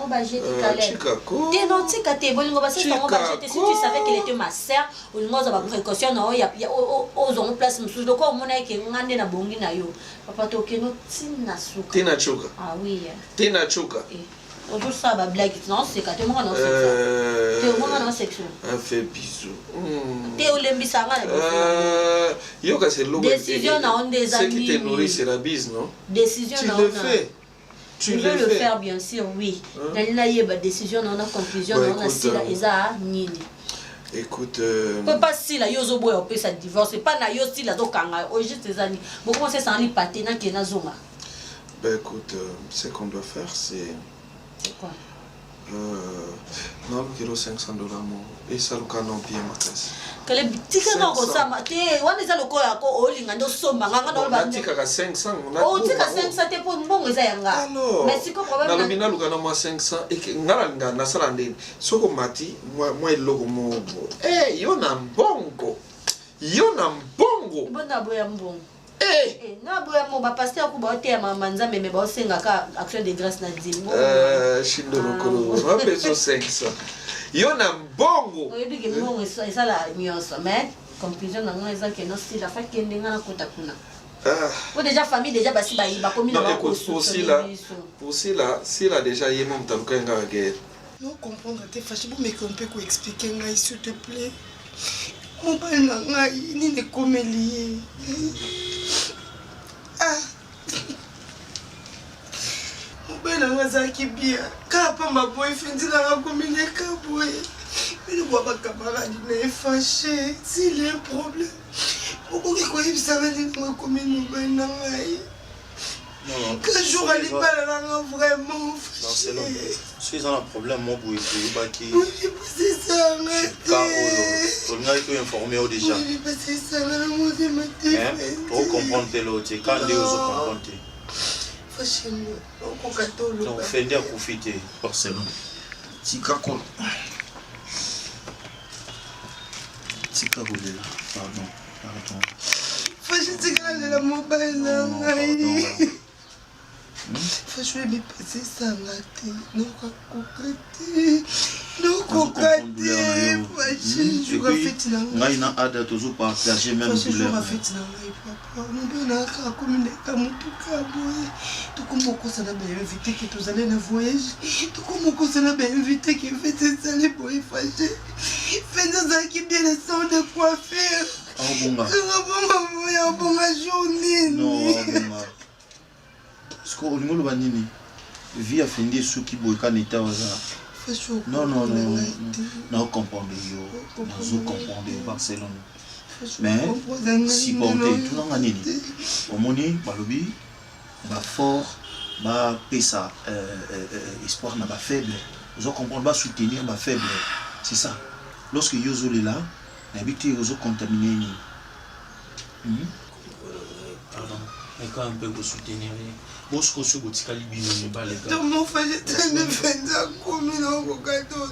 on va jeter Caleb. T'es non, tu sais, on va jeter. Si tu savais qu'elle était ma sœur, on va précaution, il y a aux place, je dois comme on a qui on a des nabongi na yo. Papa tokeno tina suka. Tina chuka. Ah oui. Tina chuka. On peut ça va blague non, c'est quand tu m'as dans section. Tu m'as dans section. Un fait bisou. T'es au lembi ça va. Yo ka c'est logo. Décision na on des amis. Ce qui te nourrit c'est la bise, non? Décision na on. Tu le fais. Tu veux le faire bien sûr, oui. Dans la yeba décision on a conclusion on a si la eza nini. Écoute, peut pas si la yozo boy on peut ça divorce, c'est pas na yo si la do kanga au juste des années. Bon comment c'est sans li paté na ki na zoma. Ben écoute, ce qu'on doit faire c'est quoi? Non, le kilo $500 et ça le canon bien ma caisse. Que les tika na ko sama te wana za loko ya ko o linga ndo somba nganga no ba tika ka 500 o tika 500 te po mbongo za yanga. Mais si ko problème na lobina luka na moi 500 et ngala nga na sala ndeni soko mati moi logo mo yo na mbongo bona boya mbongo na boya mo ba pasteur ko ba te ya manza mais ba osenga ka action de grâce na dimo shindo lokolo va peso 500 yo na mbongo oyebi ke mbongo esa la nyonso mais conclusion na ngana eza ke no style afa kende ngana kota kuna pour déjà famille déjà basi ba komi na ba aussi là si là déjà yemo mtaluka nga guerre non comprendre te fâché pour me comprendre ko expliquer ngai s'il te plaît mon père na ngai ni ne komeli mobile nanga azalaki bia kaka pamba boye fendi nanga komineka boye mine bwa bakamaradi na ye fâché s'il y a un problème okoki koyebisanga nini nanga komini mobile na ngai qu'un jour alibala nanga vraiment fâché si ils ont un problème mon boye toyebaki c'est ça ngai te olingai toinforme déjà c'est ça nanga motema te ocomprendre te lo te quand nde ozocomprendre te donc fendi akufi te Barcelone tika kolela pardon fashi tika lela mobile na ngai fashi oyebi pasi esanga te nokokoka te fashi feti na ngai na ada tozopartage même douleur feti na ngai papa mobe nakaka komineka motuka boye tokomokosana bainvité ke tozali na voyage tokomokosana bainvité ke feti ezali boye fashi feti ozalaki bien le son de coiffure abonga jour nini parce que olingo loba nini vie afendi esuki boye kana eta waza non comprendre yo comprendre Barcelone mais si porté tout nanga nini omoni balobi ba fort ba pesa espoir na ba faible ozo comprendre ba soutenir ba faible c'est ça lorsque yozo est là n'habite yozo contaminer ni pardon mais quand on peut soutenir Bosco sur Botica Libino, mais pas les gars. Tout mon frère, j'étais de faire ça comme il a regardé au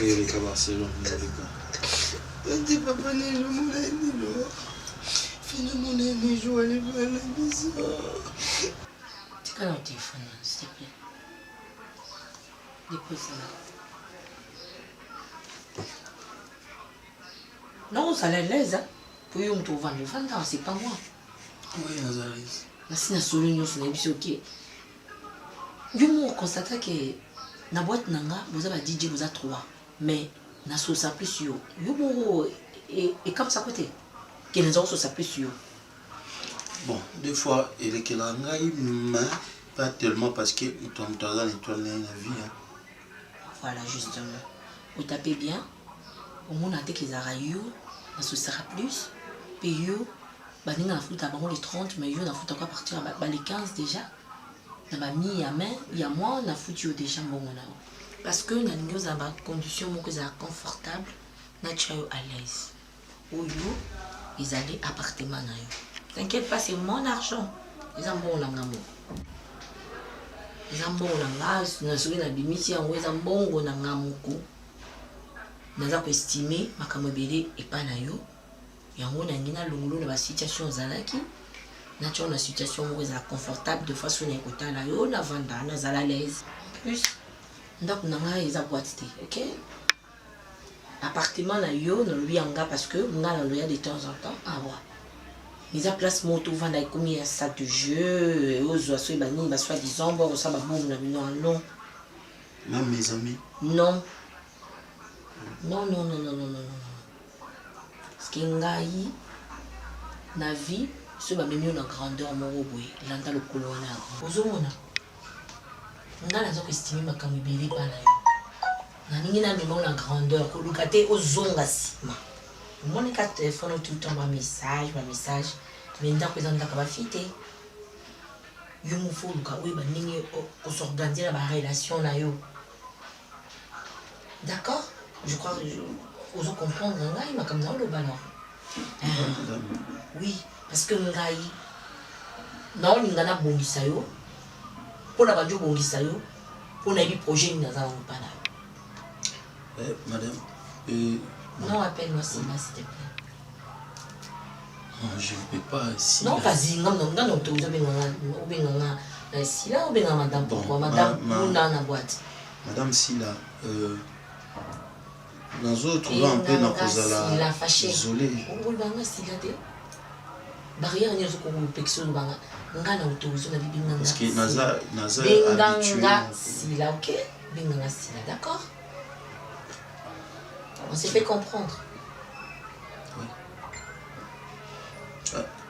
Et les gars, Barcelone, les gars. Je dis, papa, n'est le monde à Nilo. Finalement, on a aimé jouer à l'école à la maison. Tu connais le téléphone, s'il te plaît. Dépose-la. Non, ça l'a l'aise, hein. Pour eux, on te vend le vendeur, c'est pas moi. Oui, on a l'aise. Mais si on a souligné, on a dit, ok. Je constate que la boîte nanga, vous avez DJ, vous avez 3. Mais, on a sauce plus sur. Et comme ça, côté. Que nous avons sauce plus sur. Bon, des fois, il est que la ngaï, mais pas tellement parce que nous sommes dans la vie. Voilà, justement. Vous tapez bien. Au moins, on a dit que les araïos, on se sera plus. Puis, yo, bah, nous avons foutu les 30, mais yo, on a foutu encore partir à les 15 déjà. On a mis à main, il y a moi, on a foutu déjà bon. Parce que nous avons des conditions confortables, nous sommes à l'aise. Ou yo, ils allaient appartement. T'inquiète pas, c'est mon argent. Ils ont bon l'angamo. Ils ont bon l'angamo. Nous avons des missions, ils ont bon l'angamo. Nous avons estimé que et pas na yo yango nangi nalongolo na basituation ezalaki natia na situation moko ezala confortable de fois so na ekotala yo navanda nazala l'aise plus ndako na ngai eza boîte te ok appartement na yo nalobi yanga parce que nga naloya de temps en temps awa eza place moto ovanda ekomi ya salle de jeu ozwa so ebanini basoi-disant borosala babomu na bino non même mes amis non non non non non non non parce que ngai na vie so bamemi yo na grandeur moko boye landa lokolo wana ozomona nga naza koestime makambo ebele epa na yo naningi namema na grandeur koluka te ozonga nsima omoneka telefone tout le temps bamessage mais ndako eza ndako bafi te yo mofo oluka oyo baningi kosorganize na barelation na yo d'accord je crois ozo comprendre ngai makambo na oloba alors oui parce que ngai naolinga nabongisa yo mpona bandi obongisa yo mpona yebi projet nini naza nango mpa na yo madame non appelle-moi Sila s'il te plaît je ne peux pas si non vas-y nga na otoza obenganga Sila obenganga madame pourquoi madame muna na boîte madame Sila nazotrouva un peu na kozala isolé olobanga Sila te barrière nini ozokopekisa olobanga nga na otozo na bibinganga Sila ok benganga Sila d'accord on s'est fait comprendre oui.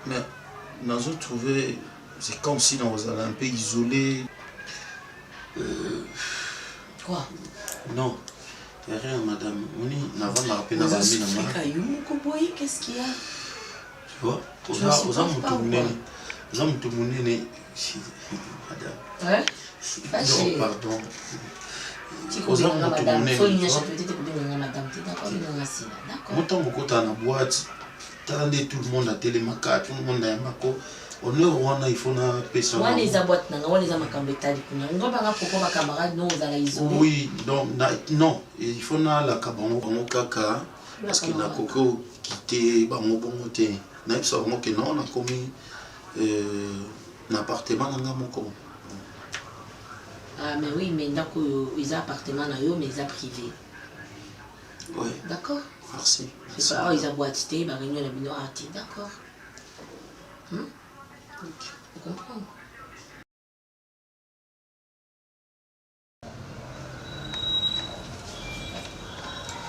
Mais nazotrouvé c'est comme si nazala un peu isolé quoi non y a rien madame oni nava na rappel na bami na ma yo moko boye qu'est-ce qu'il y a tu vois oza moto monene madame non pardon oza moto monene motango okota na boîte tala nde tout le monde atelemaka tout le monde ayambako honneur wana il faut na pesa wana eza boîte nanga wana eza makambo etali kuna ngobanga poko bacamarade no ozala isolé oui non il faut nalaka bango kaka parce que nakoki okite bango bongo te nayebisa bango ke non nakomi na appartement nanga moko ah mais oui mais ndako oyo eza appartement na yo mais eza privé ouais d'accord merci c'est pas eza boîte te baréunion na bino ah te d'accord vous comprenez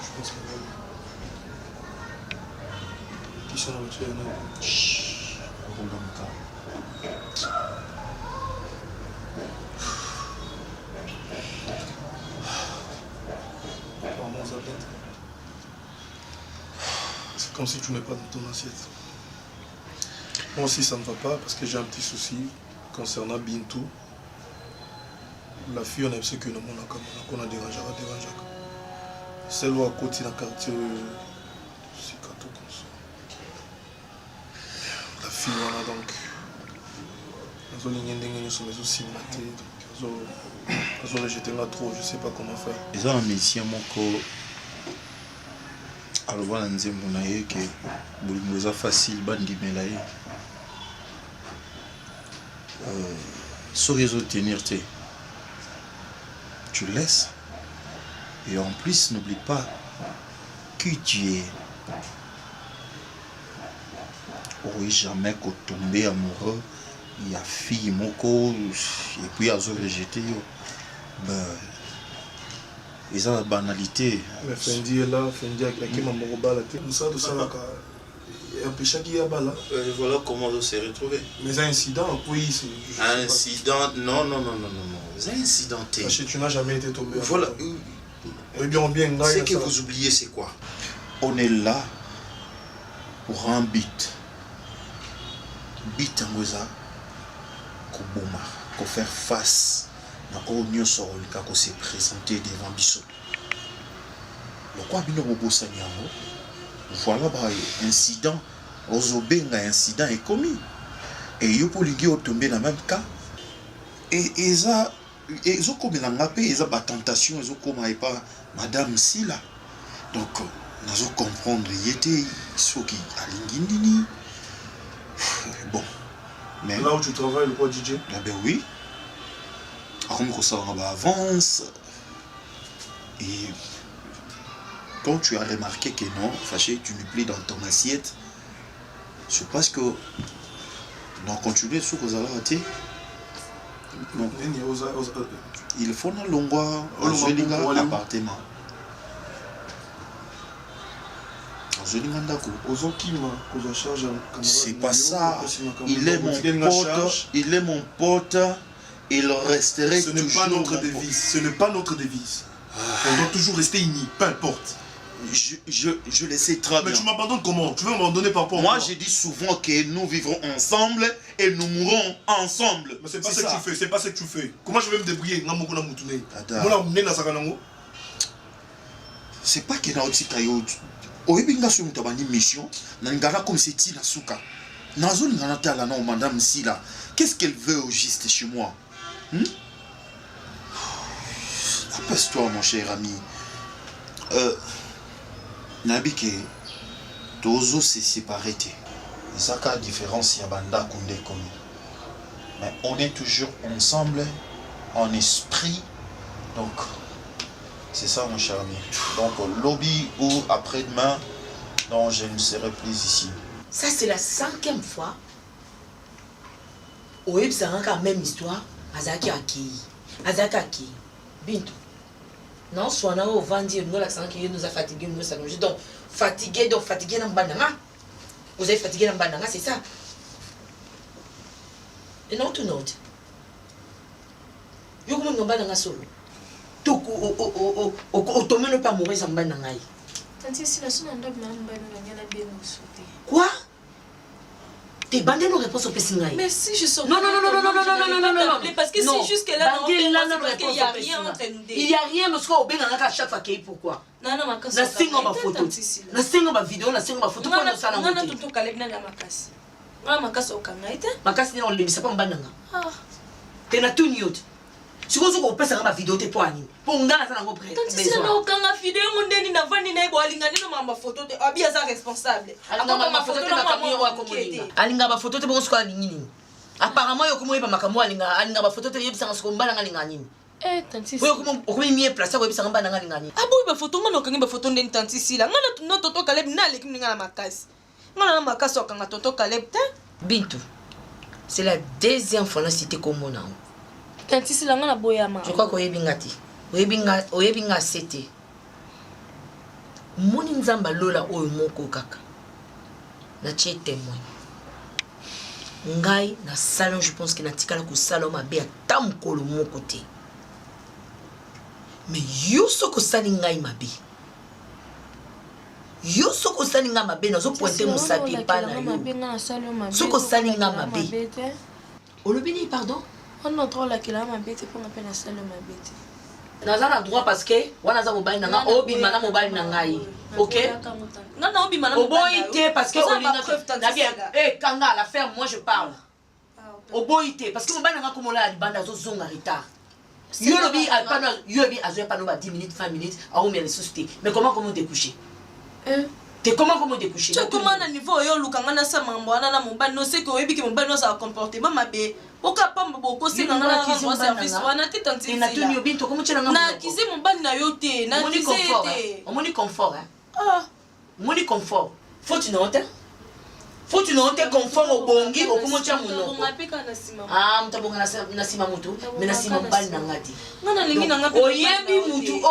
Je pense que qui sont dans le tuyau là. Chut, on va me Pardon, Zabette. C'est comme si tu n'es pas dans ton assiette. Moi aussi ça ne va pas parce que j'ai un petit souci concernant Bintou. La fille on a ce que nous on a dérangé. Celle où à côté dans le quartier c'est quand comme ça. La fille on a donc j'étais là trop, je sais pas comment faire. Les gens métier moko alors voilà nzembo na ye ke bolingo eza facile bandimela ye soki ezotenir te tu laisses et en plus n'oublie pas qui tu es oui jamais kotomber amoureux il y a fille moko et puis azo rejeter yo ben ils ont la banalité. Mais Fendi est là, Fendi a claqué ma morobala. Tout ça, il y a un péché qui est là. Voilà comment on s'est retrouvé. Mais un incident, oui. Un incident, non. C'est incidenté. Parce que tu n'as jamais été tombé. Voilà. Ce que vous oubliez, c'est quoi? On est là pour un but. But en goza, koboma, ko faire face. Nous s'est présenté devant Bissot. Voilà, incident, incident est commis. Et il faut tomber dans le même cas. Et ils ont commis la tentation, ils ont commis pas Madame Sila. Donc, nous allons comprendre, il était soki alingindini. Bon. Mais là où tu travailles, le quoi DJ? Ah ben oui. Comme ça on avance. Et quand tu as remarqué que non, fâché, tu n'es plus dans ton assiette, je pense que non continuer ce que vous avez raté. Non. Il faut un longwa au appartement. C'est pas ça. Il est mon pote. Il resterait toujours. Ce n'est pas notre devise. Ce n'est pas notre devise. On doit toujours rester unis, peu importe. Je le sais très bien. Mais tu m'abandonnes comment? Tu veux m'abandonner par rapport à moi? Je dis souvent que nous vivrons ensemble et nous mourrons ensemble. Mais c'est pas ça que tu fais, c'est pas ça que tu fais. Comment je vais me débrouiller? C'est pas que Naoti Tayo. Oebinga sur une mission. Nangara comme c'est Tina Souka. Nazo Nganata la non, madame Sila. Qu'est-ce qu'elle veut au juste chez moi? Apaise-toi, mon cher ami. Nabike, Tozo s'est séparé. C'est ça la différence, il y a Banda Koundé comme. Mais on est toujours ensemble, en esprit. Donc, c'est ça, mon cher ami. Donc, au lobby ou après-demain, non, je ne serai plus ici. Ça, c'est la 5e fois. Oeb, c'est la même histoire. Azaki Aki. Bintou. Non, soit on a vendu, nous l'accent qui nous a fatigué, nous a allongé. Donc, fatigué dans Bananga. Vous avez fatigué dans Bananga, c'est ça. Et non, tout note. Yo comment nous Bananga solo. Tout au tomé ne pas mourir sans Bananga. Quoi? T'es bandé nos réponses au Pessingaï. Mais si je sors. Non. Parce que si jusque là, il n'y a rien entre nous. Il n'y a rien, parce qu'on a à chaque fois qu'il pourquoi? Non, ma photo. Ma vidéo, ma photo. Ma casse n'est pas le c'est pas un bananga. T'es na tout nyot. Si vous avez fait ma vidéo, t'es pas ani. Pour nous, ça n'a pas pris. Si vous avez fait vidéo, vous avez fait ma photo, vous avez fait responsable. Ma photo, alinga ba photo te bon squad nini. Apparemment yo komo yeba makambo alinga ba photo te yebisa ngo mbala nga nini. Tanti. Yo komo mi place ko yebisa mbala nga nini. Aboyi ba photo ngana okangi ba photo ndeni tanti sila. Ngana no toto Caleb na leki ngana makasi. Ngana na makasi okanga toto Caleb te. Bintou. C'est la 2e fois na cité comme on a. Tanti sila ngana boyama. Je crois que oyebingati. Oyebinga c'était. Moni nzamba lola oyo moko kaka. Na tie témoin. Ngai na salon, je pense que na tikala ko salon mabe ata mokolo moko te. Mais yo soko sali ngai mabe. Yo soko sali ngai mabe nazo pointer mosapi pa na yo. Soko sali ngai mabe. Olobini pardon? On entend la kila mabe te pour appeler na salon mabe te. Naza na droit parce que wana za mobali nanga obima na mobali nangai. OK? Non, obima na mobali. Oboité parce que kanga l'affaire moi je parle. Oboité parce que mobali nanga komola libanda zo zonga retard. Yo lobi alpana yo bi azoya pano ba 10 minutes 20 minutes a omi les sociétés. Mais comment te coucher? T'es comment te coucher? Tu comment na niveau yo lukanga na sa mambo na mobali no c'est que oyebi que mobali no sa comportement mabe. Oka pamba boko singa na service wana te tanti. Na tuni obinto comme tu na ngam. Na kizi mobali na yo te, na kizi te. Omoni confort hein. Moni confort. Faut une honte. Faut une honte confort au bongi au comment tu as mon. Mutabonga na sima mutu, mais na sima mbali na ngati. Ngana lingi na ngapi. Oyebi mutu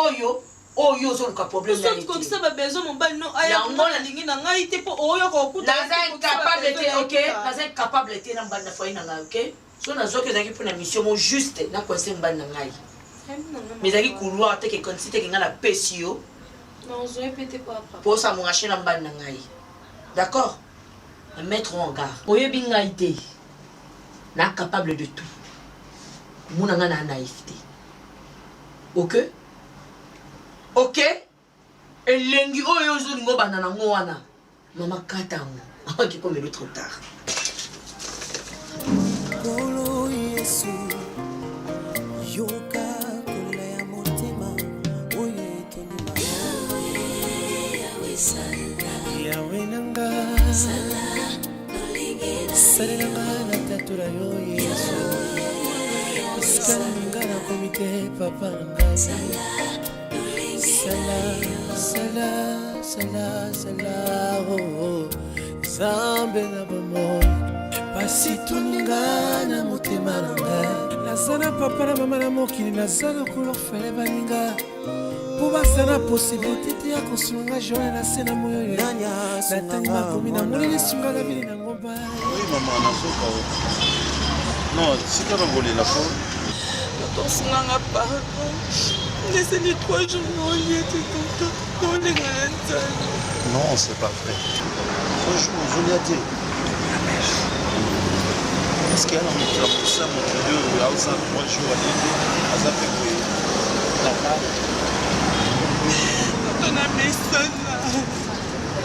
oyo zo ka problème na. Sauf que ça va besoin mobali no aya ngona lingi na ngai te po oyo ko kuta. Naza capable te OK, naza capable te na mbali na foi na ngai OK. So na zo que zaki pour na mission mo juste na conseil mbali na ngai. Mais zaki couloir te que considérer que ngana pesio. Non, je vais péter papa. Pour ça mon acheter na mbali na ngai. D'accord? Mettre en garde. Oyebi ngai te. Na capable de tout. Muna nga na naïveté. OK? OK? Elengi oyo zo lingo banana ngo wana. Mama katango. Qui comme le trop tard. Kolo Yesu yoka kolela ya motema oyo etonima yawe sala yawe nanga salelanga na tatula yo Yesu sikala minga na komite papa na ngai sala oh zambe na bomoi pasi tuninga na motema na ngai naza na papa na mama na mokili naza na kolorfele baninga po basala posibilité te ya kosunga joye na se na moyo natangi makomi na moleli sunga na bili nango bai oui mama nazoka non sika bangolela po tosunganga pardon ndeseni 3 jours noyete toto tolenga na nzala non c'est pas vrai 3 jours ozolia te est-ce qu'il y a un moto apusa moto de aoza 3 jours alende aza mpe boye tona mesana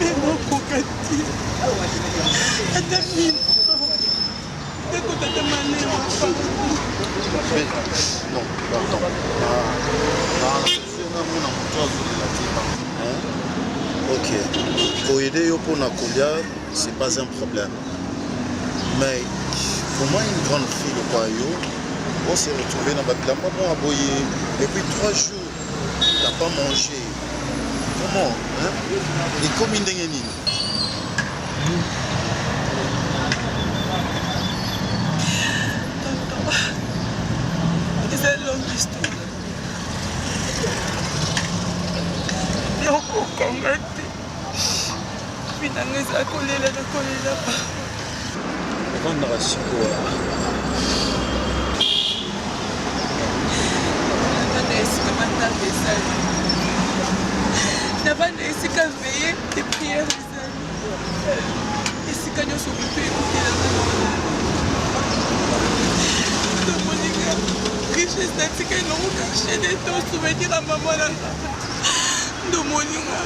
memokoka te ata mino ekotata malema non pardon namona moto azolela te ok koyede yo mpona kolia c'est pas un problème mais pour moi une grande fille quoi yo on s'est retrouvé dans babilamba moi aboye et puis 3 jours t'as pas mangé comment hein et comme ndenge nini c'est une longue histoire yokokanga te minanga eza kolela na kolela ovandaka sikoya navanda esika matanga ezali navanda esika veye de priere ezali esika nyonso moto ekotelanga tomoninga richesse natika elongo karchene to souvenir ya mama nanga ndomoninga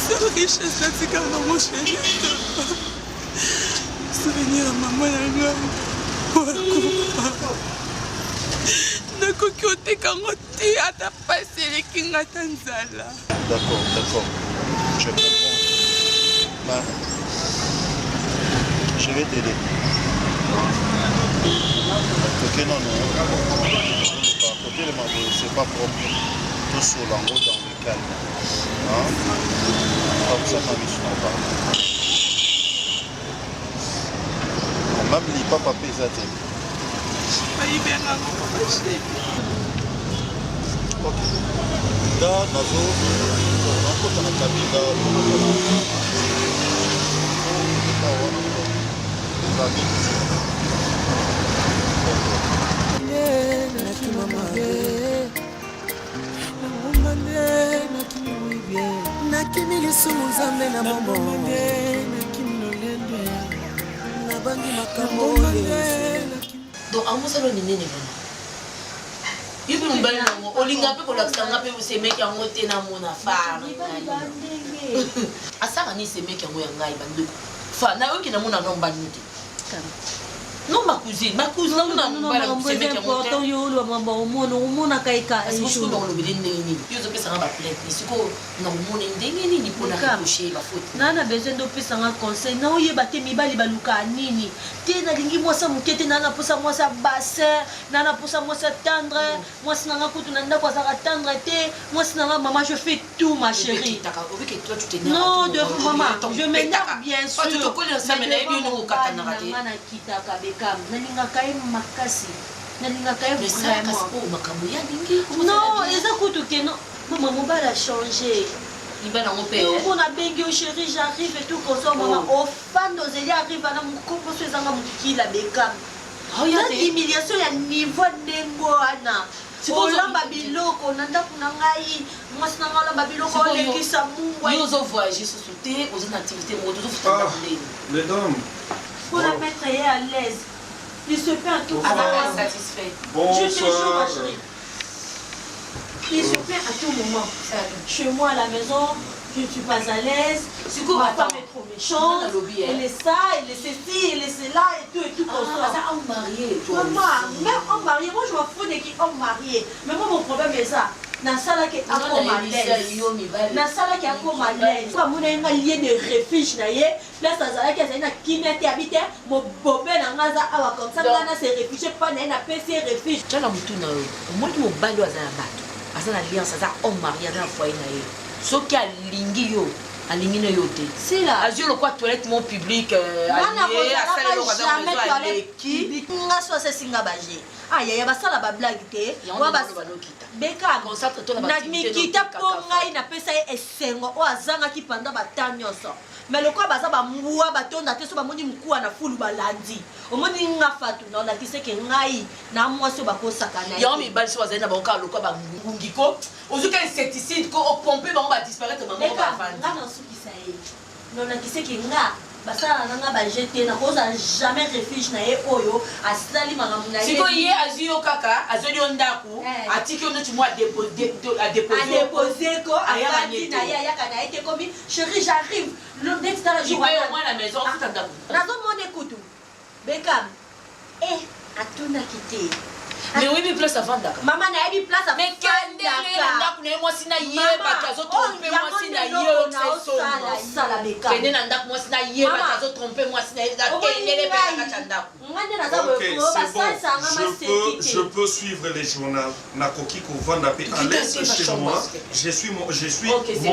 seule richesse natika nango chéri souvenir ya mama nanga wakufa nakoki otekango te ata pasi eleki nga ta nzala. D'accord, je comprends. Bah, je vais t'aider. Ok, non, côté le mabou, c'est pas propre. Tout sur l'angle dans le calme. Hein? Comme ça, ma mission n'a pas. Même les papas pèsent. Ok. Da nazo nakota na kabila nakimi lisumu nzambe na momo nabangi makambo donc amosalo nini vraiment yibi mbali nango olinga mpe kolakisanga mpe semeki yango te na mona fa asaka ni semeki yango ya ngai bandeko fa nayoki namona no mbani te non ma cousine namona mbala semeki yango te omona kaika esiko naolobele ndenge nini yo ozopesanga baplainte esiko naomona ndenge nini mpona rekoshe bafaute nana besoin ndopesanga conseil naoyeba te mibali baluka nini te nalingi mwasa moke te nana posa mwasa bassin nana posa mwasa tendre mwasi nanga kutu na ndako azaka tendre te mwasi nanga mama je fais tout ma chérie non de maman je m'énerve bien sûr nakitaka bekam nalingaka ye makasi nalingaka ye vraiment non eza kutu ke non mama mobali a changé on a bengi au chéri j'arrive et tout comme ça maman au fan d'Ozeli arrive na mukoko so ezanga mukila bekam na humiliation ya niveau ndenge wana olamba biloko na ndako na ngai mwasi na ngai olamba biloko olekisa mungwa yo ozovoyage susu te oza na activité moto ozofuta ndako mesdames pour la mettre à l'aise il se fait un tout satisfait je te jure ma chérie il se fait à tout moment chez moi à la maison je ne suis pas à l'aise ma femme est trop méchante elle est ça elle est ceci elle est cela et tout comme ça homme marié maman même homme marié moi je m'en fous de qui homme marié mais moi mon problème est ça nasalaki akoma lese nasalaki akoma lese amonanga lien de refuge na ye place azalaki azali na kimia te abi te mobobe na nga aza awa comme ça nga na se réfugie mpa na ye na pesi refuge tala motu na yo omoni mobali oyo aza na bato aza na alliance aza homme mari aza na foyer na ye soki alingi yo alingi na yo te azwi lokwa toilette mon public aleki nga so asesinga baje ayaya basala bablage te beka na mikita mpo ngai napesa ye esengo oyo azangaki panda bata nyonso mais lokwa baza bambwa batonda te so bamoni mokuwa na fulu balandi omoni nga fatu na olakiseke ngai na mwasi oyo bakosakana yango mibali so bazali na bango kaka lokwa bangungi ko ozuka insecticide ko opompe bango badisparaître bango bafandi nga nasukisa ye nolakiseke nga basala nanga bajete nakozala jamais refuge na ye oyo asali makambo na ye siko ye azwi yo kaka azoli yo ndako atiki yo neti mo adepose ko afandi na ye ayaka na ye te komi chéri j'arrive neti tala nazomona ekutu bekam atunaki te mais oui, mais place avant d'accord. Maman n'a pas place avant. Mais quand on est moi si na yé batazo tromper moi si na yé ça la beka. Kende na ndak moi si na yé batazo tromper moi si na yé kende pe na chanda. Je peux suivre les journaux. Nakoki ko vendre à l'aise chez moi. Je suis mon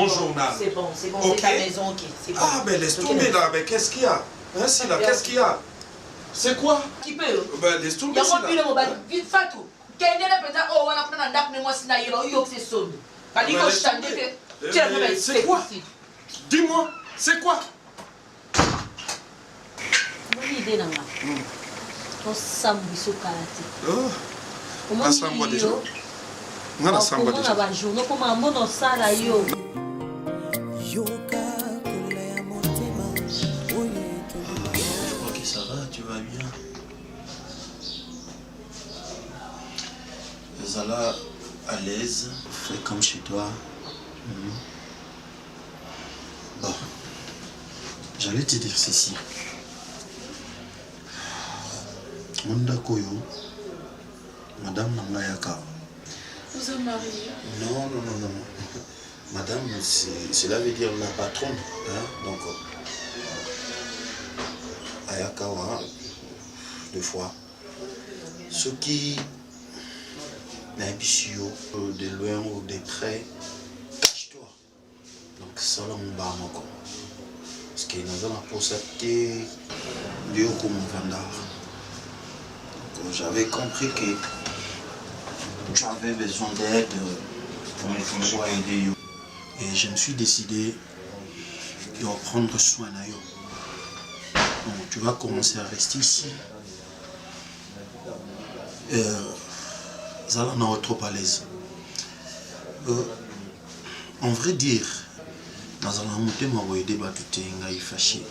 journal. C'est bon, c'est ta maison OK, c'est bon. Ah ben laisse tomber là, mais qu'est-ce qu'il y a? Hein, c'est là, qu'est-ce qu'il y a? C'est quoi? Qui peut? Ben laisse tomber ça. Il y a mon vite fatou. Kende na peta oh wana kuna ndak mais moi si na yé yo c'est son. Kali ko chande fe. C'est quoi? Dis-moi, c'est quoi? Bonne idée nanga. On sambiso kalati. Oh. Comment samba déjà? Ngana samba déjà. On va journée comment mono sala yo. Ça va, tu vas bien. Zala à l'aise, fais comme chez toi. Bon, j'allais te dire ceci. Monda Koyo, Madame Nangayaka. Vous êtes mariée? Non. Madame, cela veut dire la patronne. Hein? Donc, Ayakawa, 2 fois. Ce qui n'habitue de loin ou de près, cache-toi. Donc, ça là, mon bar, parce que nous avons posé Dieu comme vendeur. Donc, j'avais compris que tu avais besoin d'aide pour pouvoir aider. Et je me suis décidé de prendre soin de vous. Donc, tu vas commencer à rester ici. Zala n'a trop à l'aise. En vrai dire, dans un moment où il est fâché.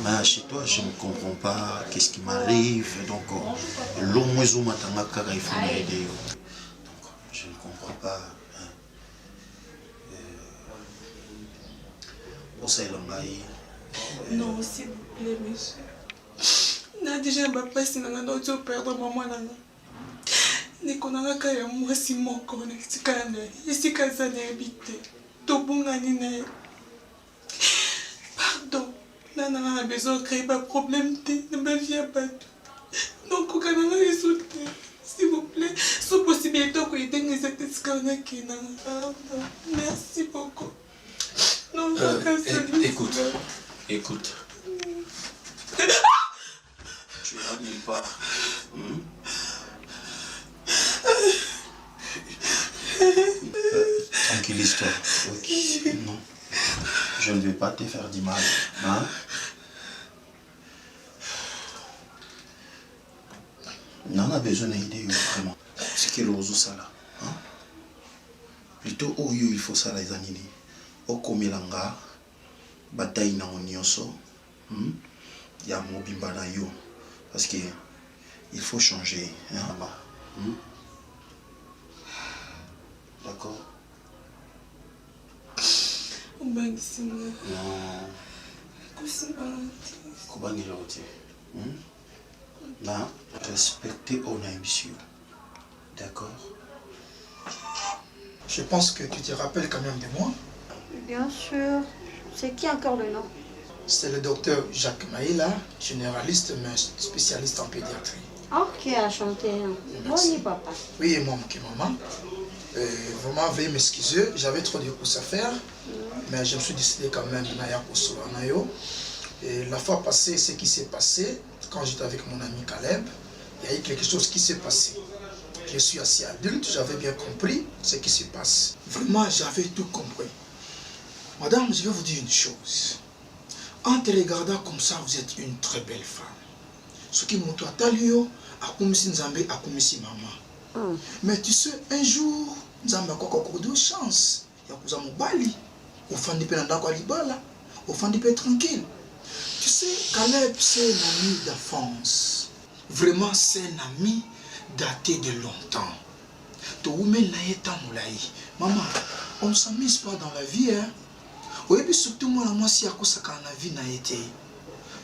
Mais chez toi, je ne comprends pas qu'est-ce qui m'arrive. Donc, l'homme il faut m'aider. Donc, je ne comprends pas. Non, s'il vous plaît, monsieur. Na déjà ma passe na na tu perdre maman na. Ni konanga kaya mwasi moko na tikana. Isika za na habité. To bunga ni na. Pardon. Nana a besoin de créer un problème de ma vie à pas. Donc on a résoudre. S'il vous plaît, sous possibilité que y ait des actes qui merci beaucoup. Non, écoute. Tu vas nulle part. Tranquillise-toi. Okay. Non. Je ne vais pas te faire du mal. Hein? On a besoin d'aider vraiment. C'est que l'ozo ça là. Hein? Plutôt il faut ça les années. Okomelanga bataille na onyoso. Ya mobimba na yo. Parce que il faut changer. Hein? D'accord? Non. Là, respectez on a ambition. D'accord? Je pense que tu te rappelles quand même de moi. Bien sûr. C'est qui encore le nom? C'est le docteur Jacques Maïla, généraliste mais spécialiste en pédiatrie. Ok, enchanté. Bonjour papa. Oui, maman. Vraiment, veuillez m'excuser, j'avais trop de choses à faire, mais je me suis décidé quand même d'aller. Et la fois passée, ce qui s'est passé, quand j'étais avec mon ami Caleb, il y a eu quelque chose qui s'est passé. Je suis assez adulte, j'avais bien compris ce qui se passe. Vraiment, j'avais tout compris. Madame, je vais vous dire une chose. En te regardant comme ça, vous êtes une très belle femme. Ce qui m'a dit, akumisi Nzambe, akumisi maman. Mais tu sais, un jour, Nzambe a encore de chance. Il y a kuza mobali. Au fond de pendant quoi libala. Au fond de tranquille. Tu sais, Caleb, c'est un ami d'enfance. Vraiment, c'est un ami daté de longtemps. Maman, on ne s'amuse pas dans la vie, hein. Oui, mais surtout moi, si à cause de la vie n'a été.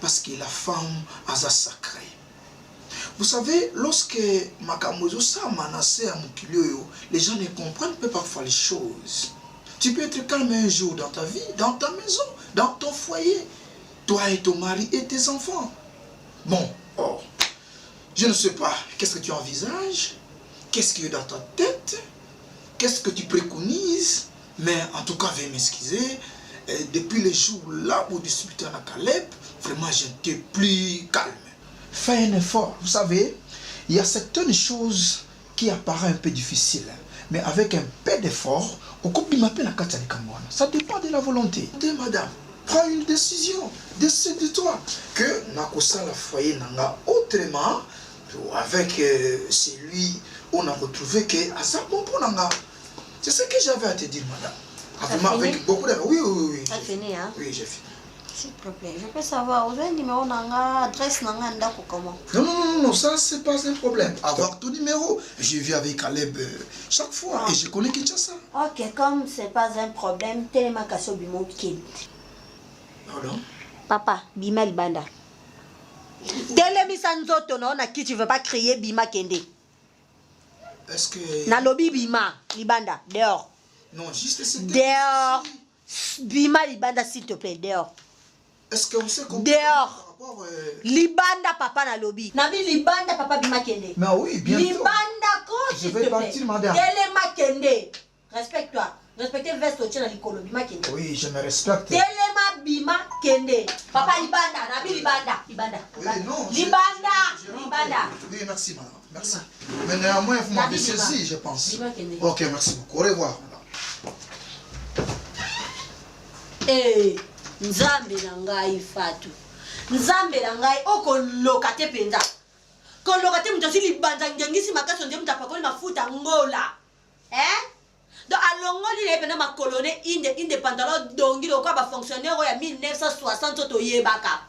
Parce que la femme a sa sacrée. Vous savez, lorsque Makamozo sa menacé à Mukilio, les gens ne comprennent pas parfois les choses. Tu peux être calme un jour dans ta vie, dans ta maison, dans ton foyer. Toi et ton mari et tes enfants. Bon, je ne sais pas, qu'est-ce que tu envisages? Qu'est-ce qu'il y a dans ta tête? Qu'est-ce que tu préconises? Mais en tout cas, veuillez m'excuser. Depuis les jours là où discuter à Caleb, vraiment j'étais plus calme. Fais un effort, vous savez, il y a certaines choses qui apparaissent un peu difficiles, mais avec un peu d'effort, on coupe la ça dépend de la volonté. Madame, prends une décision, décide-toi que Nakosa la foyer n'a autrement, avec celui où on a retrouvé que c'est ce que j'avais à te dire, madame. Avec beaucoup de... Oui. T'as fini, hein? Oui, j'ai fini. S'il te plaît, je peux savoir, vous avez un numéro, adresse, comment? Non, ça c'est pas un problème. Avoir ton numéro, je vis avec Caleb chaque fois et je connais Kinshasa. Ok, comme c'est pas un problème, tellement qu'à ce bimon qui. Pardon? Papa, Bima Libanda. Telemi Sanzoto, non, à qui tu veux pas crier Bima Kende? Est-ce que... Nalobi Bima, Libanda, dehors. Non, juste ce dehors. Bima Libanda, s'il te plaît, dehors. Est-ce qu'on sait qu'on... Dehors. Libanda, papa, Nalobi. Nabi Libanda, papa, Bima Kende. Mais oui, bien sûr. Libanda, quoi, je vais partir, madame. Telema Kende. Respecte-toi. Respectez le veste au tien Likolo, Bima Kende. Oui, je me respecte. Telema Bima Kende. Papa Libanda, Nabi Libanda. Libanda. Oui, non. Libanda. Oui, merci, madame. Merci. Mais néanmoins, vous m'avez saisi, je pense. Ok, merci beaucoup. Au revoir, madame. Eh, Nzambe na ngai Fatou. Nzambe na ngai okoloka te penza. Koloka te mutu asili libanda ngengisi makaso nde mutu apakoli mafuta ngola. Donc alongoli le pena makolone inde pantalon dongi lo kwa ba fonctionnaire ya 1960 to yebaka.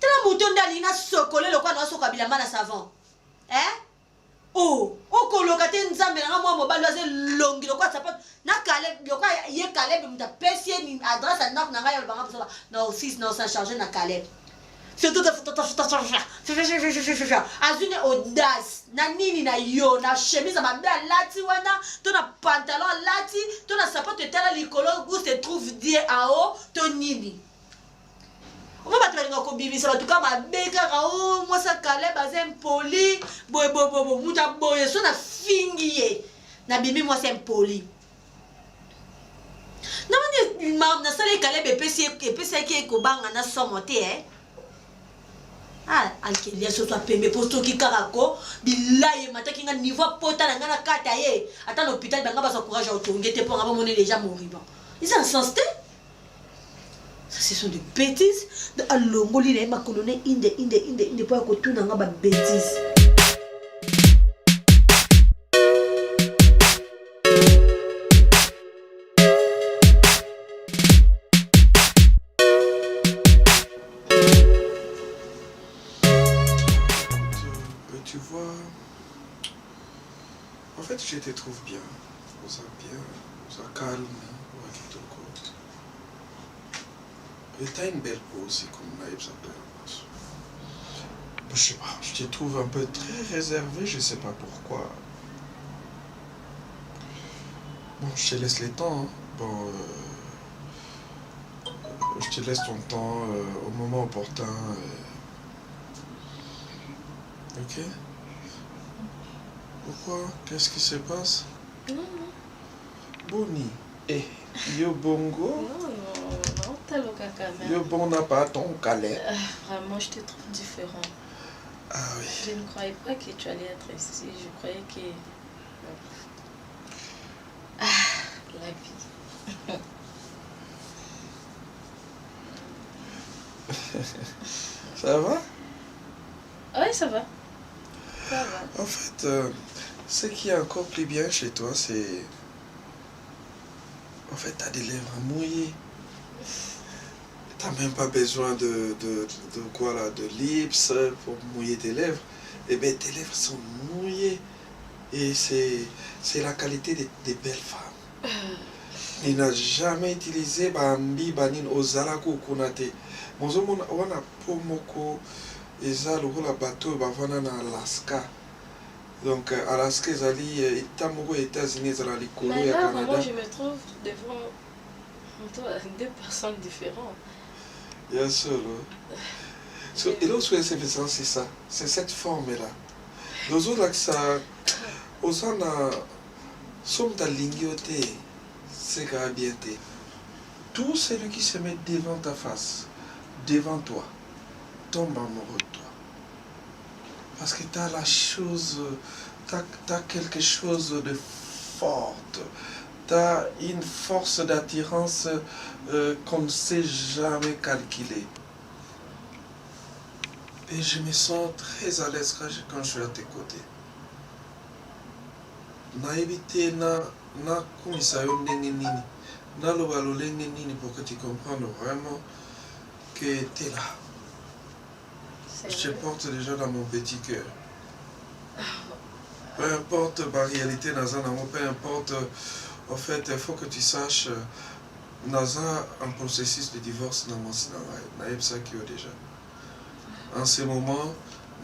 Tela mutu ndali na sokole lo kwa na soka bilamba na savon. Okoloka te Nzambe na mwa mobali aze longi lo kwa sapato na Caleb lo kwa ye Caleb mutu pesi ni adresse na nga ya banga posa na office na sa charger na Caleb. C'est tout azune audace na nini na yo na chemise ma belle lati wana to na pantalon lati to na sapato etala likolo où se trouve Dieu en haut to nini on va battre nga ko bibisa en tout cas ma beka ra moi ça Caleb azem poli bo muta boye so na fingiye na bimi moi c'est poli na mani na sale Caleb epesi ki ko banga na somote alkelia so soit pembe posto ki karako bilaye mataki nga niveau pota na nga na kata ye ata na hôpital banga ba sa courage au tongete pour nga ba mona déjà moribant ils sont sensé ça ce sont des bêtises de alongoli na ma colonne inde pour ko tuna nga ba bêtises. Tu vois, en fait, je te trouve bien, vous êtes calme, et t'as une belle peau aussi, comme Naïb s'appelle. Je sais pas, je te trouve un peu très réservé, je sais pas pourquoi. Bon, je te laisse les temps. Hein. Bon, je te laisse ton temps au moment opportun. Ok? Pourquoi? Qu'est-ce qui se passe? Non. Boni. Eh, yo bongo? Non, t'as le caca même. Yo bon n'a pas ton calais. Vraiment, je te trouve différent. Ah oui. Je ne croyais pas que tu allais être ici. Je croyais que... la vie. Ça va? Oui, ça va. Ça va. En fait, ce qui est encore plus bien chez toi, c'est... En fait, t'as des lèvres mouillées. T'as même pas besoin de quoi là, de lips pour mouiller tes lèvres. Eh bien, tes lèvres sont mouillées. Et c'est la qualité des belles femmes. Il n'a jamais utilisé Bambi Banin Ozala Kukunate. Mozo wana pomoko eza lokola bateau bavana na Alaska. Donc Alaska ezali etamoko États-Unis ezala likolo ya Canada. Vraiment, je me trouve devant toi, deux personnes différentes. Bien sûr. Et là où c'est ça, c'est cette forme-là. Nous autres, ça, osana, sommes ta lingioté, c'est bien. Tout celui qui se met devant ta face, devant toi, tombe amoureux de toi. Parce que tu as la chose, tu as quelque chose de forte. Tu as une force d'attirance qu'on ne sait jamais calculer. Et je me sens très à l'aise quand je suis à tes côtés. Na évité na kumisayo ndenge nini. Na loba lolenge nini pour que tu comprennes vraiment que tu es là. Je te porte déjà dans mon petit cœur. Peu importe ma réalité, peu importe, en fait, il faut que tu saches, dans un processus de divorce, déjà. En ce moment,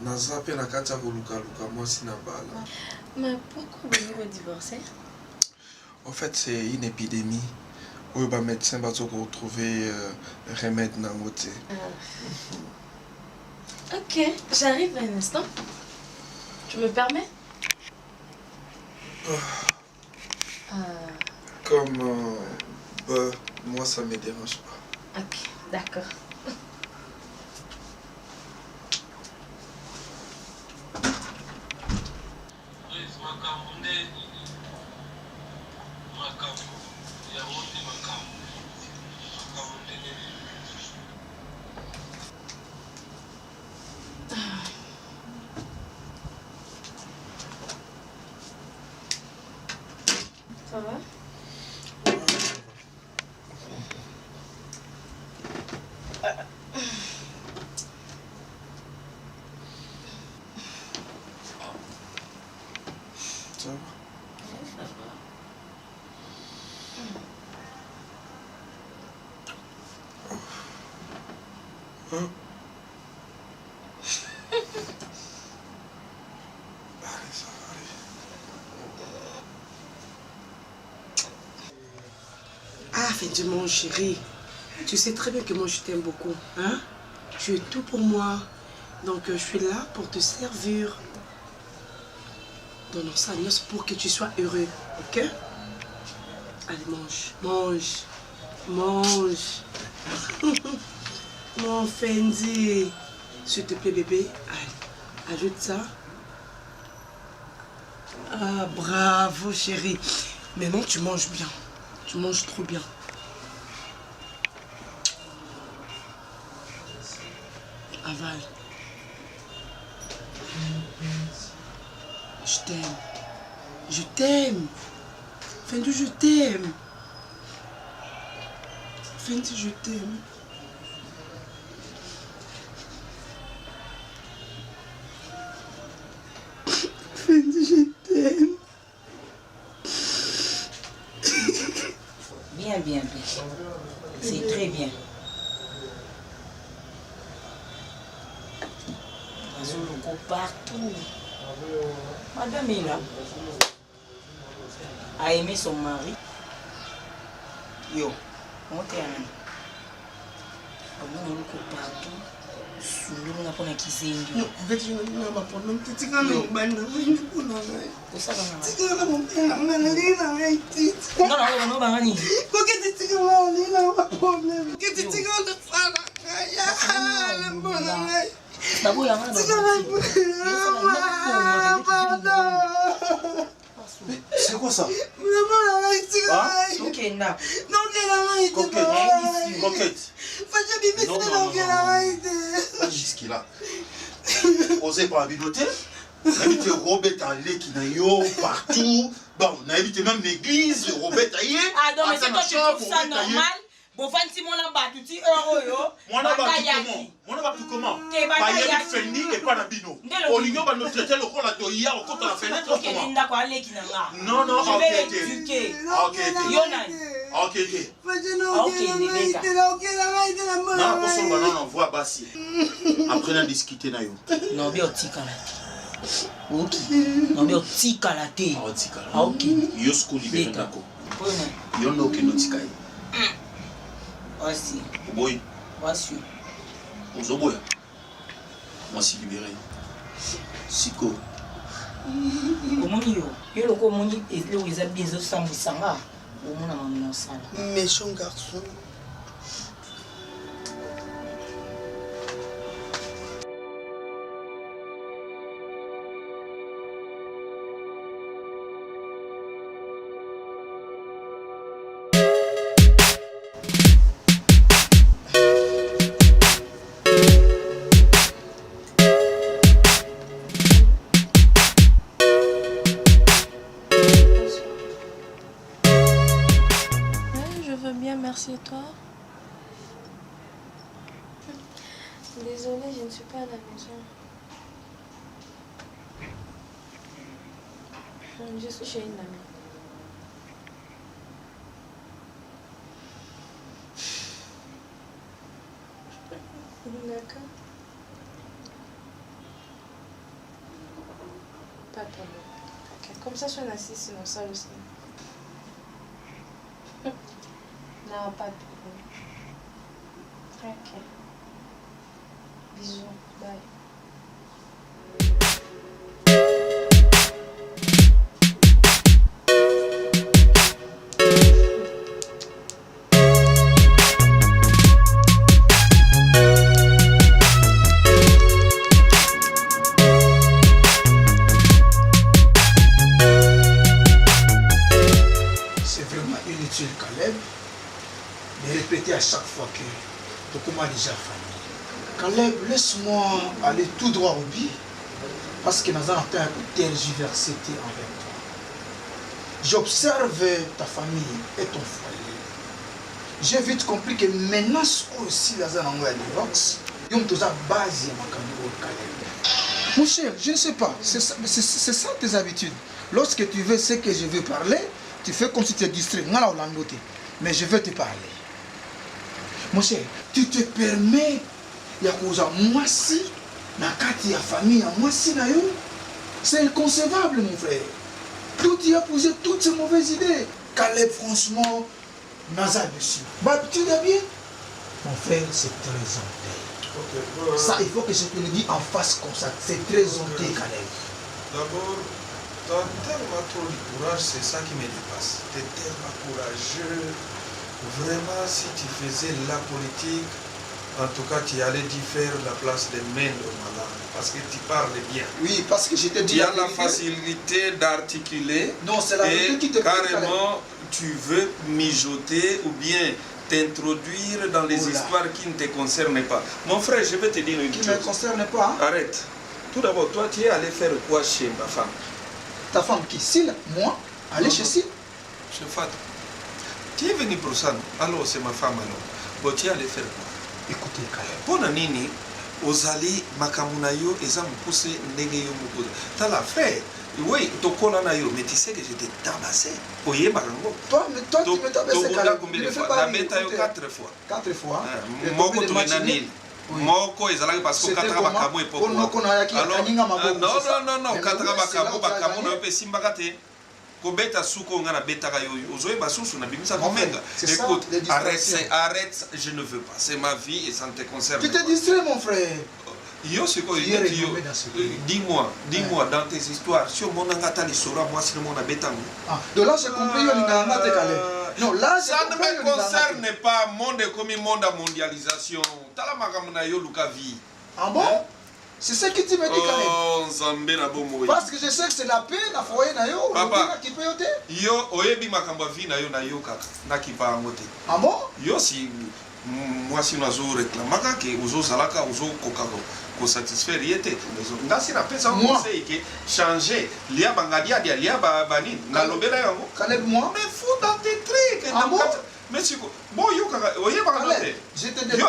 naza pe na kati ya koluka moi si na bala. Mais pourquoi vous divorcer? En fait, c'est une épidémie où les médecins vont retrouver remède dans le côté. Ok, j'arrive un instant. Tu me permets? Comme moi, ça ne me dérange pas. Ok, d'accord. Ça va? Ça va? Ça va. Hein? Allez, ça va aller. Ah, Fendi, mon chéri, tu sais très bien que moi je t'aime beaucoup, hein? Tu es tout pour moi, donc je suis là pour te servir. Donnons ça à noce pour que tu sois heureux, ok? Allez, mange, mange, mange. Mon Fendi, s'il te plaît bébé, allez, ajoute ça. Ah, bravo chéri. Maintenant tu manges bien. Tu manges trop bien. Avale. Je t'aime. Je t'aime. Fendi, je t'aime. Fendi, je t'aime. Fendi, je t'aime. Bien, bien, bien. C'est très bien. Azuloko partout. Madame est là. A aimé son mari. Yo, on te amène. On a le partout. Sulu na pona kizengi. Non, en fait, je n'ai pas problème. Tu sais quand même bande, oui, nous on a. Ça va. Tu sais quand même mon père, on a dit là, mais tu. Non, non, bangani. Pourquoi tu sais quand même là, pas problème. Que tu sais quand ça là. Ya, la bonne. D'abord, il y a un. Tu sais pardon. C'est quoi ça? Coquette. Pas jusque-là. Osez pas habiloter. N'habitez Robert Allé qui n'a yo partout. Bon, n'habitez même l'église, Robert Allé. Ah non, mais c'est toi tu trouves ça normal? Bon, fanti mon lamba, tu dis euro yo. Mon lamba tout comment? Pas y a fendi et pas d'abino. Au lieu de nous traiter le rôle de hier au côté de la fenêtre. Ok, Linda quoi aller qui n'a pas. Non, non, ok. Ok. Ok. Non, voix basse. Après, on a discuté. Non, bien tika la. Ok. Non, bien tika la té. Ah, ok. Yo school libéré d'accord. Yo no que no tika. Voici. Boy. Voici. Ozoboya. Moi si libéré. Siko. Comment yo? Yo le comment il est où ils habitent les autres sambisanga. Au moins on a un sale. Méchant garçon. Merci, et toi? Désolée, je ne suis pas à la maison. Je suis chez une amie. D'accord. Pas de problème. Okay. Comme ça, je suis assise, sinon ça aussi. Non, pas de problème. Ok. Bisous. Bye. C'est vraiment inutile, Caleb, de répéter à chaque fois que tu commences déjà famille. Caleb, laisse-moi aller tout droit au but, parce que nous avons un tergiversé avec toi. J'observe ta famille et ton foyer. J'ai vite compris que maintenant aussi, nous avons un divorce. Nous avons une base de Caleb. Mon cher, je ne sais pas, c'est ça tes habitudes. Lorsque tu veux ce que je veux parler, tu fais comme si tu es distrait. Mais je vais te parler. Mon cher, tu te permets, il y a cause moi si, dans la famille, moi si, c'est inconcevable, mon frère. Tout tu as posé toutes ces mauvaises idées. Caleb, franchement, Naza dessus. Bah, tu dis bien? Mon frère, c'est très honteux. Ça, il faut que je te le dise en face comme ça. C'est très honteux, Caleb. D'abord, tu as tellement trop de courage, c'est ça qui me dépasse. Tu es tellement courageux. Vraiment, si tu faisais la politique, en tout cas, tu allais faire la place des mains de malade. Parce que tu parles bien. Oui, parce que j'étais dit. Tu as la facilité d'articuler. Non, c'est la vérité qui te carrément, tu veux mijoter ou bien t'introduire dans les histoires qui ne te concernent pas. Mon frère, je vais te dire une chose. Qui ne me concerne pas. Arrête. Tout d'abord, toi, tu es allé faire quoi chez ma femme? Ta femme qui? Syl? Moi? Aller chez Syl? Chez Fat. Tu es venu pour ça, alors c'est ma femme alors. Bon, tu es allé faire quoi? Écoutez, Caleb. Pona nini, ozali makamuna yo, eza mukuse ndenge yo mukuse. T'as la frère. Oui, tokola na yo, mais tu sais que je t'ai tabassé. Oye barango. Toi, tu me tabassé, Caleb. Combien de fois? La bête yo 4 fois. 4 fois. Moko tu es nanil. Moko ezalaki parce que kataka bakamo epoko. Alors, non, kataka bakamo na pe simbaka te. Kobeta suko ngana betaka yo ozoye basusu na bimisa komenga. Écoute, arrête, je ne veux pas. C'est ma vie et ça ne te concerne pas. Tu te distrais mon frère. Yo c'est quoi dis-moi dans tes histoires sur mon angata les sora moi si mon abetang. Ah, de là j'ai compris yo ngana te calé. Non, là ça ne me concerne pas monde comme monde à mondialisation. Tala makamuna yo lukavi. Ah bon? C'est ce que tu me dis quand même. Oh, Zambé na bomo. Parce que je sais que c'est la paix, la foyer na yo. Papa, qui peut yote. Yo, oyebi makamba vi na yo kaka. Na kipa ngote. Ah bon? Yo si moi si nazo réclamaka que ozo salaka ozo kokako ko satisfaire yete. Ngasi na pesa conseil que changer lia bangadia dia lia bani na lobela yango. Caleb moi. Mais fou dans tes trucs. Ah bon? Mais si bon yo kaka oyeba ngote. Je te déteste.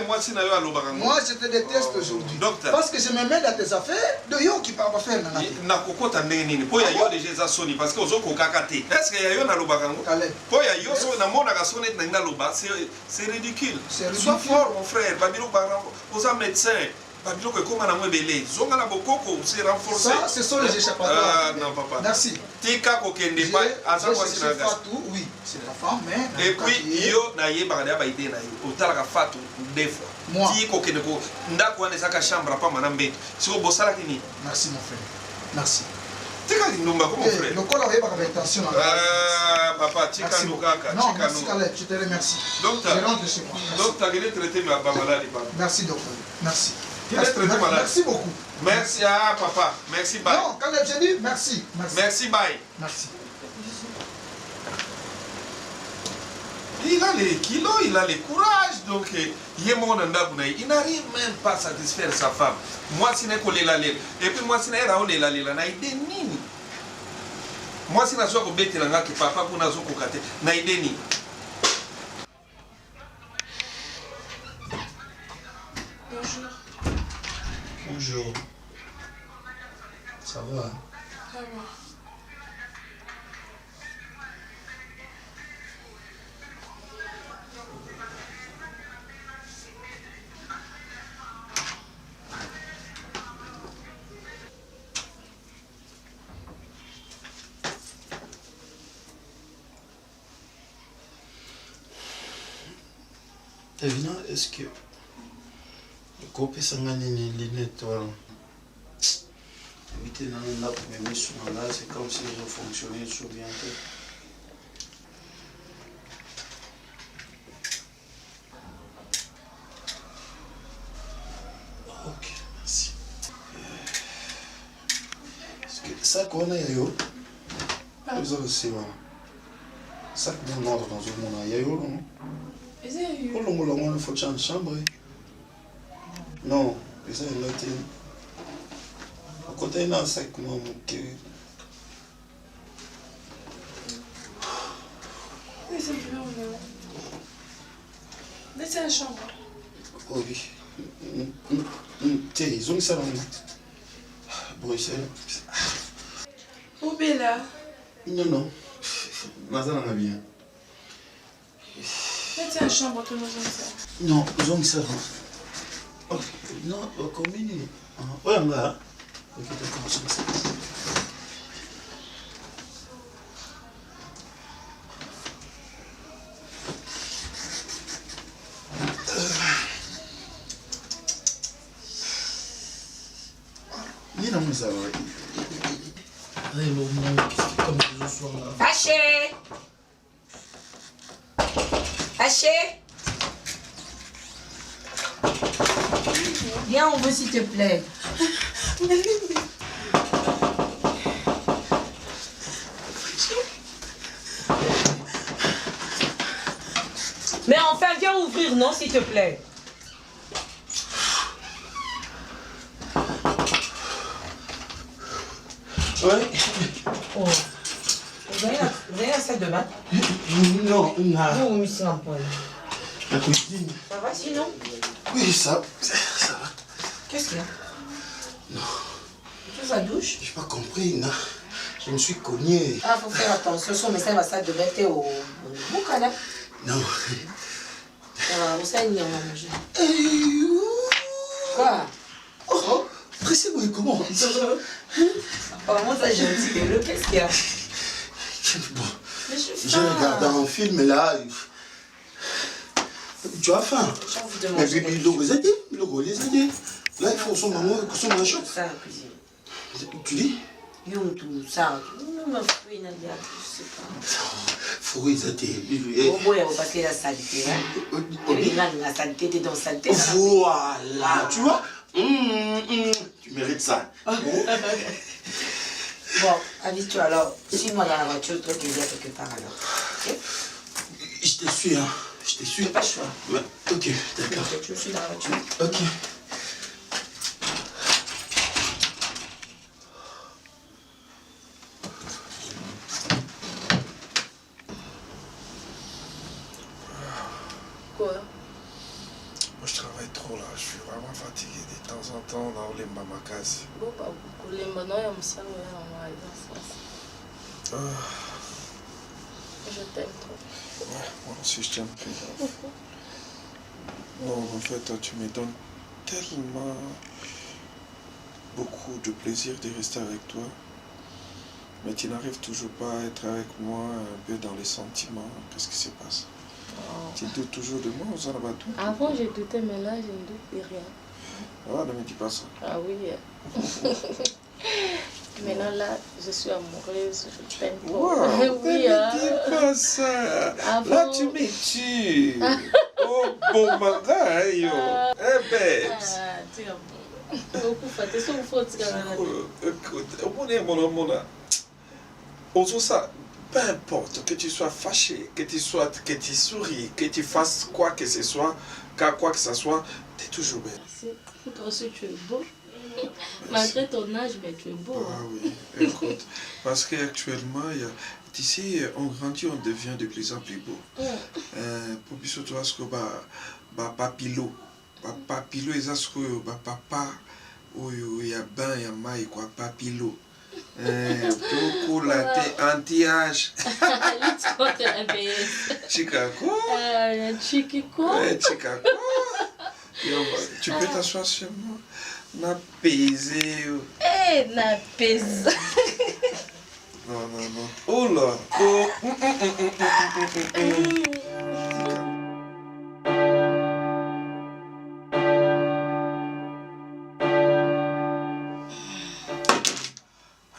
Moi je te déteste aujourd'hui. Docteur. Parce que je me mets dans tes affaires de yo qui parle faire nana. Na kokota ndenge nini po ya yo déjà soni parce que ozo kokaka te. Est-ce que ya yo na lobaka ngo? Po ya yo so na mona ka sonnet na loba c'est ridicule. Sois fort mon frère, babilo bara oza médecin. Babilo que comment na mwebele. Zonga na bokoko c'est renforcé. Ça ce sont les échappatoires. Ah non papa. Merci. Tika kokende pas asa moi si na gas. Oui, c'est la femme mais et puis yo na yeba ngada ba idée na yo. Otala ka fatu des fois. Moi. Ti kokende ko ndako ane saka chambre pa manambe. Si o bosala kini. Merci mon frère. Merci. Tika ndumba comme frère. Le col avait pas d'intention. Ah papa, tika ndukaka, non, merci Caleb, je te remercie. Docteur. Je rentre chez moi. Donc tu as traité ma maladie pas. Merci docteur. Merci. Merci beaucoup. Merci à papa. Merci bye. Non, quand j'ai dit merci. Merci bye. Merci. Il a les kilos, il a les courage. Donc, il n'arrive même pas à satisfaire sa femme. Moi, si n'est collé la lèvre. Et puis, moi, si n'est pas la lèvre, n'a idée ni. Moi, si n'a pas bête la que papa pour n'a pas kate, n'a idée ni. Bonjour. Bonjour. Ça va? Ça va. Evina, est-ce que le copé sangani ni lunette voilà. Éviter dans là pour me mettre sur là, c'est comme si je fonctionnais sur bien. Ok, merci. Est-ce que ça qu'on a yo? Vous avez aussi voilà. Ça que dans l'ordre dans un monde a yo non? Pour le faut changer de chambre. Non, ça il a été. À côté d'un sac, comment manquer. Oui, c'est bien. Laissez la chambre. Oui. Tiens, ils ont mis ça dans Bruxelles. Où Bella? Non, non. Mazan en a bien. Laissez la chambre, tout le monde ça. Non, ils ont mis ça dans. Non, combine. Ouais, on va. Ok, d'accord, c'est ça. Nina Moussa, Haché! Haché! Viens, on veut s'il te plaît. Mais enfin, viens ouvrir, non, s'il te plaît. Ouais. Oh. Vous avez la salle de bain? Non, non. Non, mais c'est un point. La cuisine. Ça va sinon? Oui, ça va. Qu'est-ce qu'il y a? Non. Tu fais la douche? Je n'ai pas compris, non. Je me suis cogné. Ah, faut faire attention. Son médecin va salle de bain, t'es au boucana. Non. On s'est mis à manger. Quoi? Oh, pressez-moi, comment? Apparemment, ça gentil. Qu'est-ce qu'il y a? J'ai regardé un film là. Tu as faim. Mais puis, là, il faut son maman, son machin. Tu dis? Ça. Fruits, ça parce que la saleté. La saleté, t'es dans saleté. Voilà, tu vois? Tu mérites ça. Bon, avise-toi alors. Suis-moi dans la voiture, toi qui viens quelque part alors. Okay? Je te suis, hein. Je te suis. Pas le choix. Ouais. Ok, d'accord. Je suis dans la voiture. Ok. Quoi? Moi, je travaille trop là. Je suis vraiment fatigué. De temps en temps, on a les mamakas. Bon, pas beaucoup. Les manants, il y a un salle, je t'aime trop. Ouais, moi aussi, je t'aime plus. Non, en fait, tu me donnes tellement beaucoup de plaisir de rester avec toi. Mais tu n'arrives toujours pas à être avec moi un peu dans les sentiments. Qu'est-ce qui se passe? Tu doutes toujours de moi, Zanabatou? Avant, j'ai douté, mais là, je ne doute de rien. Ah, ne me dis pas ça. Ah oui. Maintenant, là, je suis amoureuse, je t'aime trop. Wow, Oui, ne me dis pas ça. Avant... Là, tu me tues. Oh, bon magaïo. Eh, babes. Ah, tu es beaucoup fatigué. C'est une faute. Écoute, ça, peu importe que tu sois fâché, que tu souris, que tu fasses quoi que ce soit, quoi que ce soit, tu es toujours belle. Toi aussi, tu es beau. Malgré ton âge, mais tu es beau. Ah oui, écoute, parce qu'actuellement, tu sais, on grandit, on devient de plus en plus beau. Pour plus toi, ce que papilo, ils ont ce que papa, il y a bain, il y a maille, quoi, papilo. Tout la anti-âge. Chica quoi? Chica quoi? Chica quoi? Tu peux t'asseoir sur moi? Na pesé. Na pesé. Non. Oh là. Oh.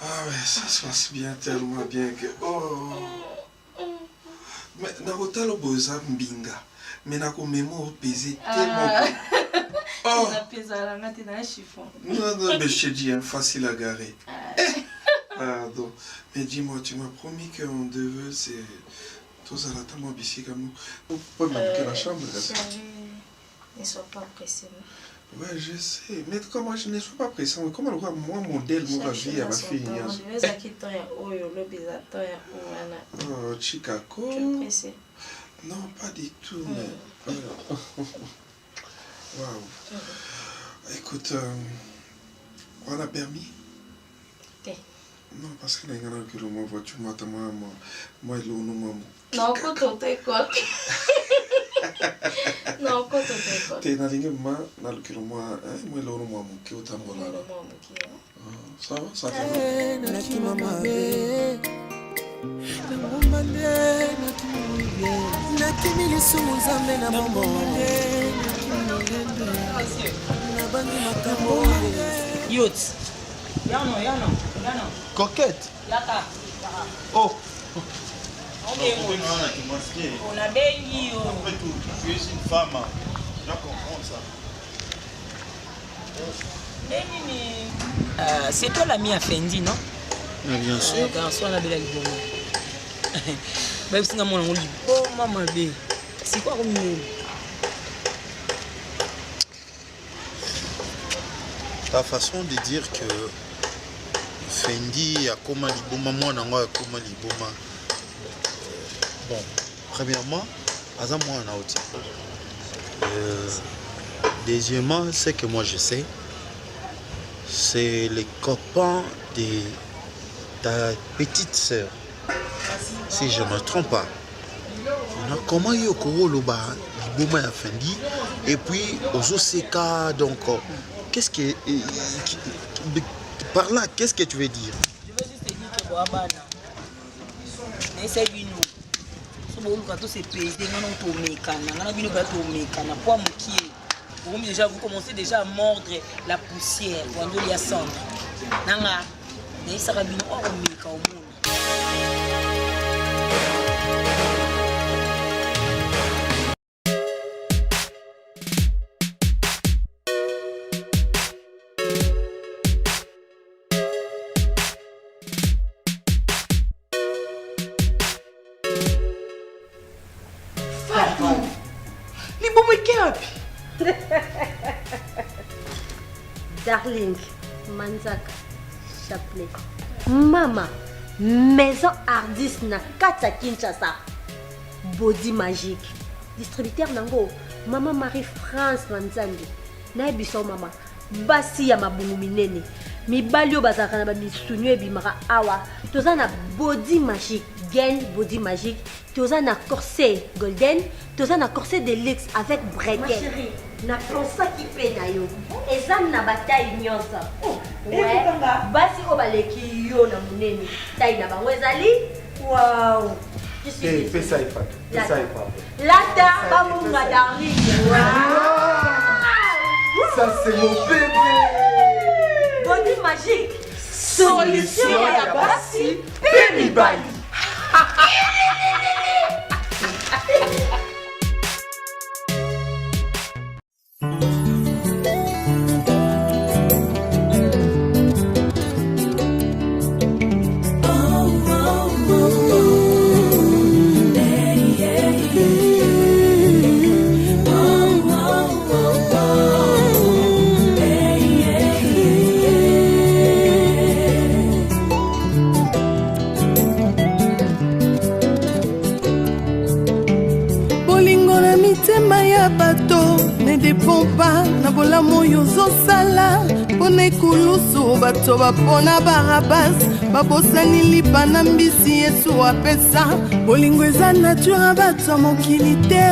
Ah ouais, ça se passe bien, tellement bien que... Oh. Mais nakotala boza mbinga. Mais nakomemo pesé tellement... Oh. Non, mais je te dis, facile à garer. Pardon. Mais dis-moi, tu m'as promis qu'on devait, c'est... Toi, ça l'a tellement bissé comme nous. Pourquoi m'appliquer la chambre? Ne sois pas pressé. Ouais, je sais. Mais comment je ne suis pas pressé? Comment le moi, modèle, moi, vie à ma fille? Oh, Chikako. Tu es pressé? Non, pas du tout. Waouh. Écoute, on a permis? Non, parce que les gens qui ont ma voiture, moi, il est non, quand on t'écoute. Non, quand on t'écoute. Tu es dans le moi, il est ça va, ça va. Youth. Yano. Coquette. Laka. Oh. On a béni. Après tout, tu es une femme. Je comprends ça. C'est toi l'ami à Fendi, non? Bien sûr. Garçon, la belle même si on dit, oh maman, c'est quoi comme nous? Ta façon de dire que Fendi a comment liboma, moi nango a comment liboma. Bon, premièrement, Azam moi en outil. Deuxièmement, ce que moi je sais, c'est les copains de ta petite sœur. Si je ne me trompe pas. Comment il y a Loba, Liboma et Fendi, et puis Ozoseka, donc qu'est-ce que par là, qu'est-ce que tu veux dire? Je veux juste te dire que essaye bino. So bon quand tout c'est pesé, ngana to mekana, ngana bino ba to mekana poids mokie. Vous commencez déjà à mordre la poussière quand il y a cendre. Nanga, mais ça va bien au meka au monde. Darling, Manzaka, Chapelet. Mama, maison artiste na Katsa Kinshasa. Body magique. Distributeur nango. Mama Marie-France Manzambi. Na ebiso mama. Basi ya mabungu minene. Mibali bazaka na bamisunyo ebimaka awa. Toza na body magique. Gain body magique. Toza na corset golden. Toza na corset de luxe avec breguet. Ma chérie, na pensa qui fait na yo. Ezam na bataille nyonsa. Ouais. Basi obaleki yo na munene. Tai na bango ezali. Wow. Fais ça et pas. Fais ça et pas. Lata bamunga darling. Ça c'est mon bébé. Body magique. Solution ya basi. Baby bye. Ne dépend pas na bolamo yozo sala pone kulusu bato bapona barabas babosani lipa na mbisi yesu apesa bolingo eza nature bato mokili te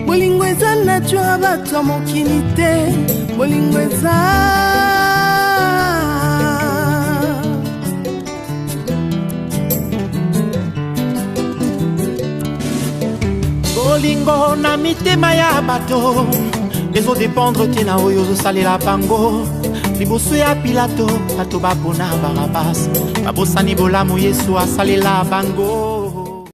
bolingo eza nature bato mokili te bolingo eza bolingo na mitema ya bato ezodépendre te na oyo ozosalela bango liboso ya pilato bato bapona barabas babosani bolamu yesu asalela bango